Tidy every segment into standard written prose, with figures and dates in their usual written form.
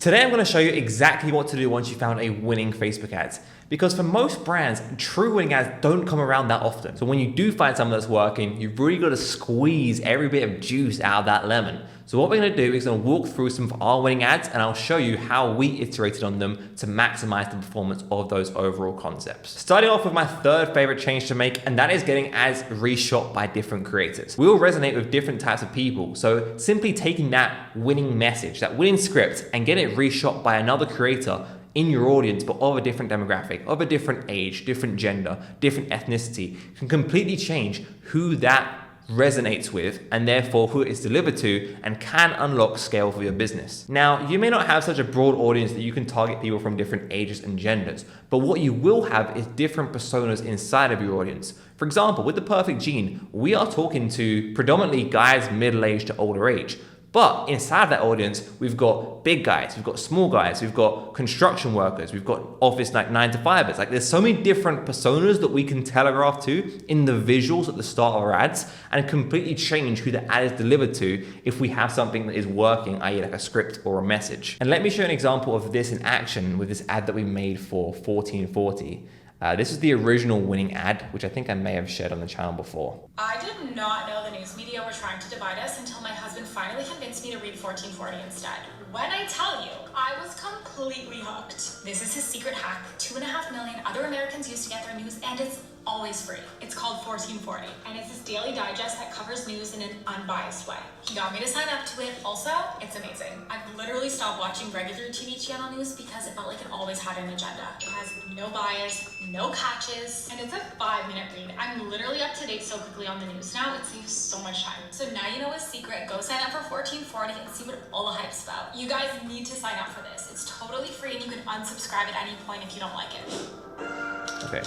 Today I'm going to show you exactly what to do once you found a winning Facebook ads. Because for most brands, true winning ads don't come around that often. So when you do find something that's working, you've really got to squeeze every bit of juice out of that lemon. So what we're going to do is going to walk through some of our winning ads, and I'll show you how we iterated on them to maximize the performance of those overall concepts. Starting off with my third favorite change to make, and that is getting ads reshot by different creators. We all resonate with different types of people. So simply taking that winning message, that winning script, and getting it reshot by another creator in your audience, but of a different demographic, of a different age, different gender, different ethnicity, can completely change who that resonates with and therefore who it is delivered to, and can unlock scale for your business. Now, you may not have such a broad audience that you can target people from different ages and genders, but what you will have is different personas inside of your audience. For example, with the Perfect Gene, we are talking to predominantly guys middle-aged to older age. But inside of that audience, we've got big guys, we've got small guys, we've got construction workers, we've got office like 9-to-5ers. Like, there's so many different personas that we can telegraph to in the visuals at the start of our ads, and completely change who the ad is delivered to if we have something that is working, i.e. like a script or a message. And let me show you an example of this in action with this ad that we made for 1440. This is the original winning ad, which I think I may have shared on the channel before. I did not know the news media were trying to divide us until my husband finally convinced me to read 1440 instead. When I tell you, I was completely hooked. This is his secret hack 2.5 million other Americans use to get their news, and it's always free. It's called 1440, and it's this daily digest that covers news in an unbiased way. He got me to sign up to it. Also, it's amazing. I've literally stopped watching regular TV channel news because it felt like it always had an agenda. It has no bias, no catches, and it's a 5-minute read. I'm literally up to date so quickly on the news now, it saves so much time. So now you know his secret. Go sign up for 1440 and see what all the hype's about. You guys need to sign up for this. It's totally free, and you can unsubscribe at any point if you don't like it. Okay.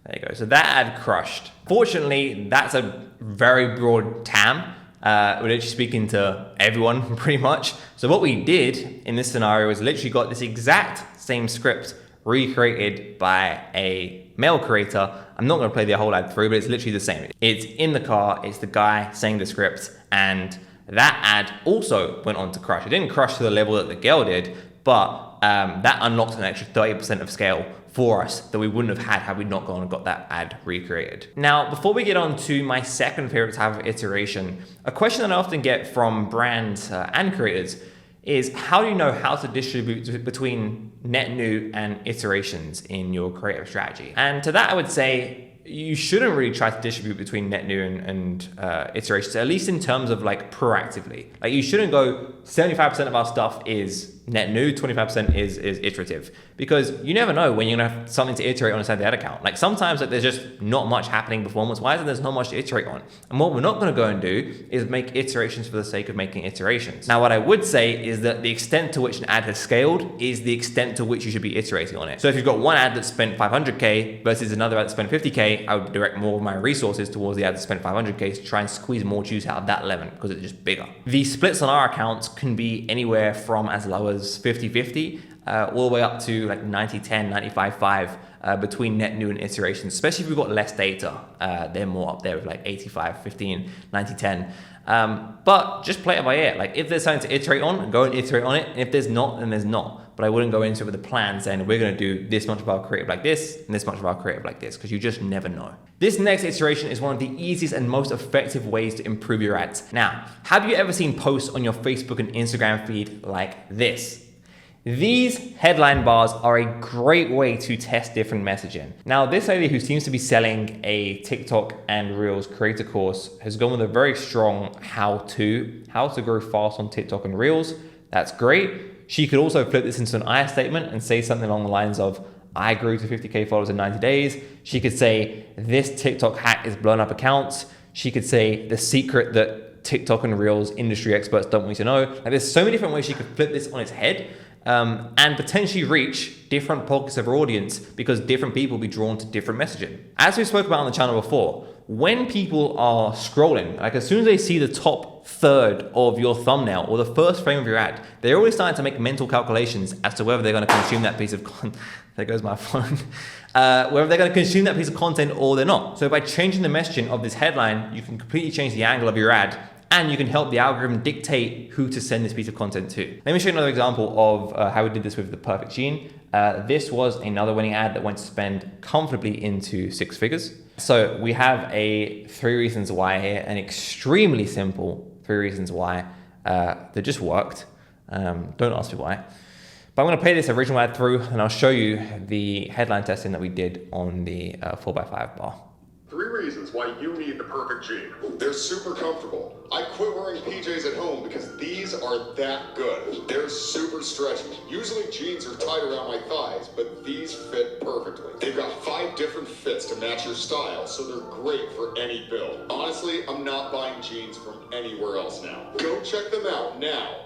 There you go. So that ad crushed. Fortunately, that's a very broad TAM. We're literally speaking to everyone pretty much. So what we did in this scenario is literally got this exact same script recreated by a male creator. I'm not going to play the whole ad through, but it's literally the same. It's in the car, it's the guy saying the script, and that ad also went on to crush. It didn't crush to the level that the girl did, but that unlocked an extra 30% of scale for us that we wouldn't have had we not gone and got that ad recreated. Now, before we get on to my second favorite type of iteration, a question that I often get from brands and creators is, how do you know how to distribute between net new and iterations in your creative strategy? And to that, I would say, you shouldn't really try to distribute between net new and iterations, at least in terms of like proactively. Like, you shouldn't go 75% of our stuff is net new, 25% is iterative, because you never know when you're gonna have something to iterate on inside the ad account. Like, sometimes like there's just not much happening performance-wise, and there's not much to iterate on. And what we're not gonna go and do is make iterations for the sake of making iterations. Now, what I would say is that the extent to which an ad has scaled is the extent to which you should be iterating on it. So if you've got one ad that spent 500K versus another ad that spent 50K, I would direct more of my resources towards the ad that spent 500K to try and squeeze more juice out of that lemon, because it's just bigger. The splits on our accounts can be anywhere from as low as 50-50, all the way up to like 90-10, 95-5 between net new and iterations, especially if we've got less data. They're more up there with like 85-15, 90-10. But just play it by ear. Like, if there's something to iterate on, go and iterate on it. And if there's not, then there's not. But I wouldn't go into it with a plan saying we're going to do this much of our creative like this and this much of our creative like this, because you just never know. This next iteration is one of the easiest and most effective ways to improve your ads. Now, have you ever seen posts on your Facebook and Instagram feed like this? These headline bars are a great way to test different messaging. Now, this lady who seems to be selling a TikTok and Reels creator course has gone with a very strong how to grow fast on TikTok and Reels. That's great. She could also flip this into an I statement and say something along the lines of, I grew to 50K followers in 90 days. She could say, this TikTok hack is blowing up accounts. She could say, the secret that TikTok and Reels industry experts don't want you to know. Like, there's so many different ways she could flip this on its head. And potentially reach different pockets of our audience, because different people will be drawn to different messaging. As we spoke about on the channel before, when people are scrolling, like as soon as they see the top third of your thumbnail or the first frame of your ad, they're always starting to make mental calculations as to whether they're going to consume that piece of content. There goes my phone. Whether they're going to consume that piece of content or they're not. So by changing the messaging of this headline, you can completely change the angle of your ad and you can help the algorithm dictate who to send this piece of content to. Let me show you another example of how we did this with the perfect gene. This was another winning ad that went to spend comfortably into 6 figures. So we have a 3 reasons why here, an extremely simple 3 reasons why that just worked. Don't ask me why. But I'm going to play this original ad through and I'll show you the headline testing that we did on the 4x5 bar. 3 reasons why you need the perfect gene. They're super comfortable. I quit wearing PJs at home because these are that good. They're super stretchy. Usually jeans are tight around my thighs, but these fit perfectly. They've got 5 different fits to match your style, so they're great for any build. Honestly, I'm not buying jeans from anywhere else now. Go check them out now.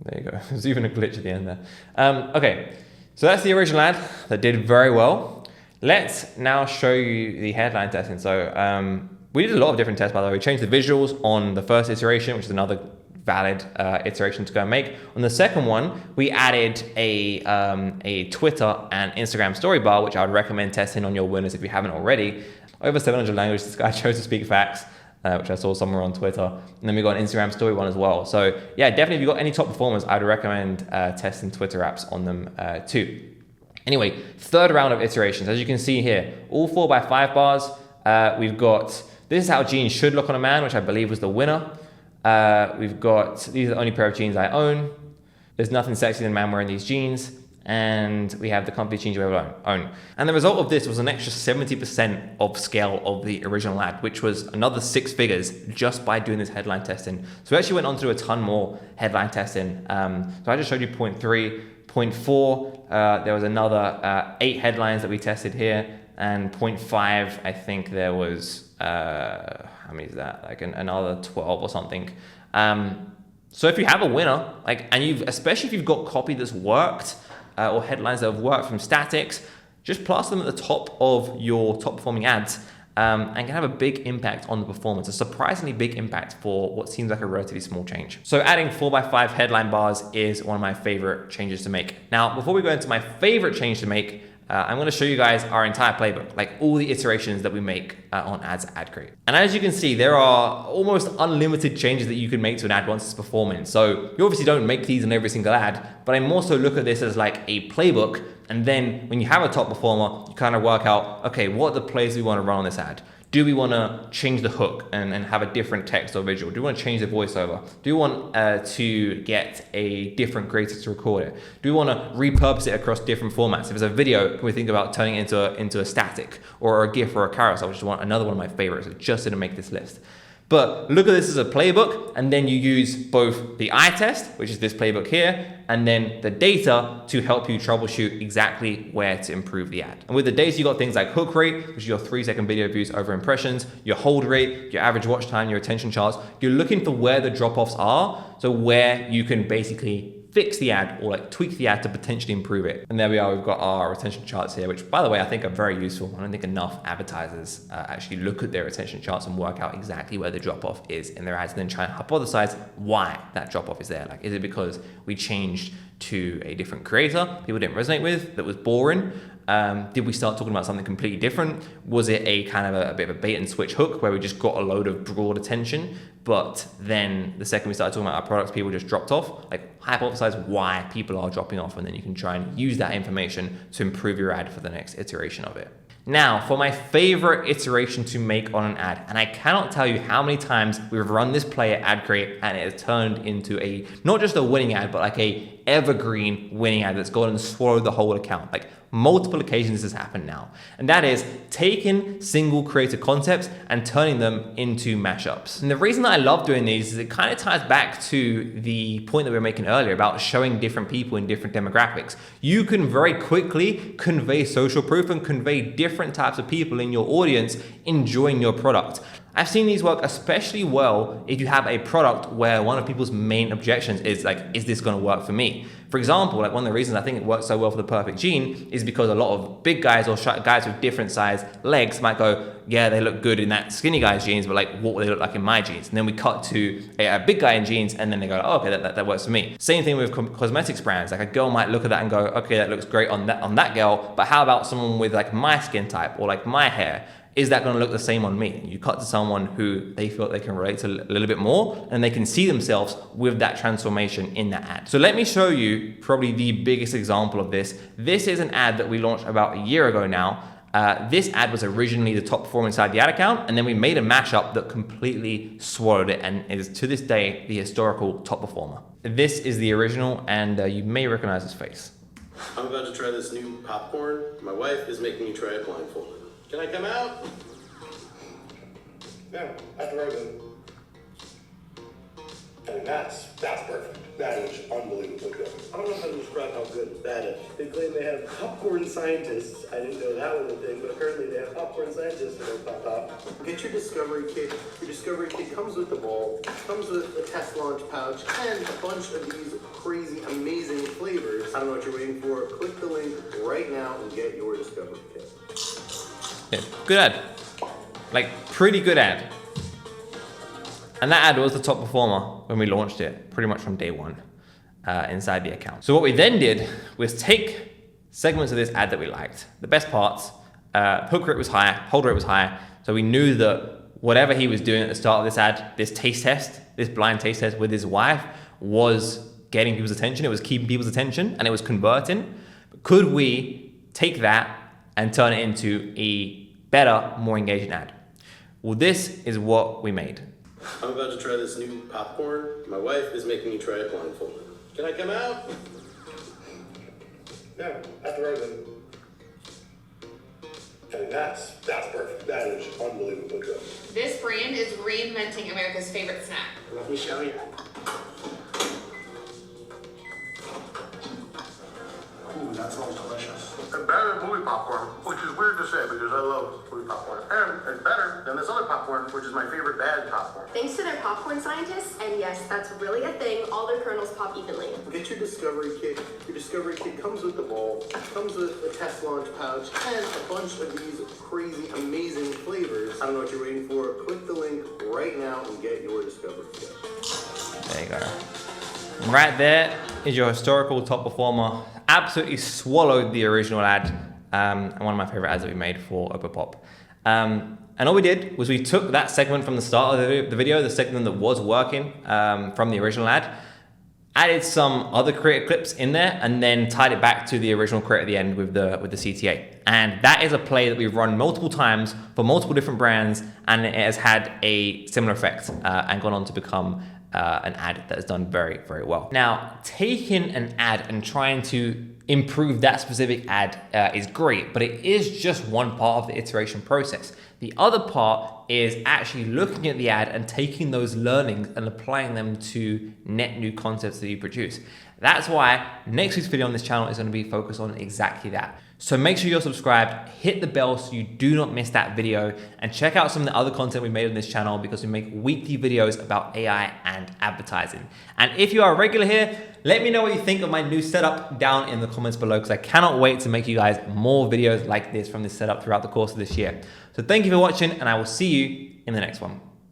There you go. There's even a glitch at the end there. Okay, so that's the original ad that did very well. Let's now show you the headline testing. So we did a lot of different tests, by the way. We changed the visuals on the first iteration, which is another valid iteration to go and make. On the second one, we added a Twitter and Instagram story bar, which I would recommend testing on your winners if you haven't already. Over 700 languages, this guy chose to speak facts, which I saw somewhere on Twitter. And then we got an Instagram story one as well. So yeah, definitely if you've got any top performers, I'd recommend testing Twitter apps on them too. Anyway, third round of iterations. As you can see here, all 4x5 bars. We've got, this is how jeans should look on a man, which I believe was the winner. We've got, these are the only pair of jeans I own. There's nothing sexier than a man wearing these jeans. And we have the comfy jeans you ever own. And the result of this was an extra 70% of scale of the original ad, which was another 6 figures just by doing this headline testing. So we actually went on to do a ton more headline testing. So I just showed you point 3. Point 4, there was another 8 headlines that we tested here, and point 5, I think there was, how many is that? Like another 12 or something. So if you have a winner, and especially if you've got copy that's worked, or headlines that have worked from statics, just plaster them at the top of your top performing ads, and can have a big impact on the performance, a surprisingly big impact for what seems like a relatively small change. So adding 4x5 headline bars is one of my favorite changes to make. Now, before we go into my favorite change to make, I'm gonna show you guys our entire playbook, like all the iterations that we make on ads at Adcrate. And as you can see, there are almost unlimited changes that you can make to an ad once it's performing. So you obviously don't make these in every single ad, but I more so look at this as like a playbook. And then when you have a top performer, you kind of work out, okay, what are the plays we want to run on this ad? Do we want to change the hook and have a different text or visual? Do we want to change the voiceover? Do we want to get a different creator to record it? Do we want to repurpose it across different formats? If it's a video, can we think about turning it into a static or a GIF or a carousel, which is another one of my favorites. I just didn't make this list. But look at this as a playbook, and then you use both the eye test, which is this playbook here, and then the data to help you troubleshoot exactly where to improve the ad. And with the data, you got things like hook rate, which is your 3-second video views over impressions, your hold rate, your average watch time, your attention charts. You're looking for where the drop-offs are, so where you can basically fix the ad or like tweak the ad to potentially improve it. And there we are, we've got our retention charts here, which by the way, I think are very useful. I don't think enough advertisers actually look at their retention charts and work out exactly where the drop-off is in their ads and then try and hypothesize why that drop-off is there. Like, is it because we changed to a different creator people didn't resonate with, that was boring? Did we start talking about something completely different? Was it a kind of a bit of a bait and switch hook where we just got a load of broad attention, but then the second we started talking about our products, people just dropped off? Like, hypothesize why people are dropping off, and then you can try and use that information to improve your ad for the next iteration of it. Now, for my favorite iteration to make on an ad, and I cannot tell you how many times we've run this play at Adcrate and it has turned into not just a winning ad, but like a evergreen winning ad that's gone and swallowed the whole account. Like, multiple occasions this has happened now. And that is taking single creator concepts and turning them into mashups. And the reason that I love doing these is it kind of ties back to the point that we were making earlier about showing different people in different demographics. You can very quickly convey social proof and convey different types of people in your audience enjoying your product. I've seen these work especially well if you have a product where one of people's main objections is like, is this gonna work for me? For example, like one of the reasons I think it works so well for the perfect gene is because a lot of big guys or guys with different size legs might go, yeah, they look good in that skinny guy's jeans, but like, what would they look like in my jeans? And then we cut to a big guy in jeans, and then they go, oh, okay, that works for me. Same thing with cosmetics brands. Like, a girl might look at that and go, okay, that looks great on that girl, but how about someone with like my skin type or like my hair? is that going to look the same on me? You cut to someone who they feel they can relate to a little bit more, and they can see themselves with that transformation in that ad. So let me show you probably the biggest example of this. This is an ad that we launched about a year ago now. This ad was originally the top performer inside the ad account, and then we made a mashup that completely swallowed it and is to this day the historical top performer. This is the original, and you may recognize his face. I'm about to try this new popcorn. My wife is making me try it blindfolded. Can I come out? Yeah, that's right then. And that's perfect. That is unbelievably good. I don't know how to describe how good that is. They claim they have popcorn scientists. I didn't know that was a thing, but apparently they have popcorn scientists in their pop. Get your discovery kit. Your discovery kit comes with the bowl, comes with a test launch pouch, and a bunch of these crazy, amazing flavors. I don't know what you're waiting for. Click the link right now and get your discovery kit. Yeah, good ad. Like, pretty good ad. And that ad was the top performer when we launched it, pretty much from day one inside the account. So what we then did was take segments of this ad that we liked, the best parts, hook rate was higher, hold rate was higher, so we knew that whatever he was doing at the start of this ad, this taste test, this blind taste test with his wife, was getting people's attention, it was keeping people's attention, and it was converting. But could we take that and turn it into a better, more engaging ad? Well, this is what we made. I'm about to try this new popcorn. My wife is making me try it blindfolded. Can I come out? Yeah, that's right then. And that's perfect. That is unbelievably good. This brand is reinventing America's favorite snack. Let me show you. Ooh, that smells delicious. It's better than movie popcorn, which is weird to say because I love movie popcorn. And it's better than this other popcorn, which is my favorite bad popcorn. Thanks to their popcorn scientists, and yes, that's really a thing, all their kernels pop evenly. Get your discovery kit. Your discovery kit comes with the bowl, comes with a test launch pouch, and a bunch of these crazy, amazing flavors. I don't know what you're waiting for. Click the link right now and get your discovery kit. There you go. Right there is your historical top performer. Absolutely swallowed the original ad, and one of my favorite ads that we made for Opopop. And all we did was we took that segment from the start of the video, the segment that was working from the original ad, added some other creative clips in there, and then tied it back to the original creative at the end with the CTA. And that is a play that we've run multiple times for multiple different brands, and it has had a similar effect and gone on to become an ad that has done very, very well. Now, taking an ad and trying to improve that specific ad is great, but it is just one part of the iteration process. The other part is actually looking at the ad and taking those learnings and applying them to net new concepts that you produce. That's why next week's video on this channel is going to be focused on exactly that. So make sure you're subscribed, hit the bell so you do not miss that video, and check out some of the other content we made on this channel because we make weekly videos about AI and advertising. And if you are a regular here, let me know what you think of my new setup down in the comments below, because I cannot wait to make you guys more videos like this from this setup throughout the course of this year. So thank you for watching, and I will see you in the next one.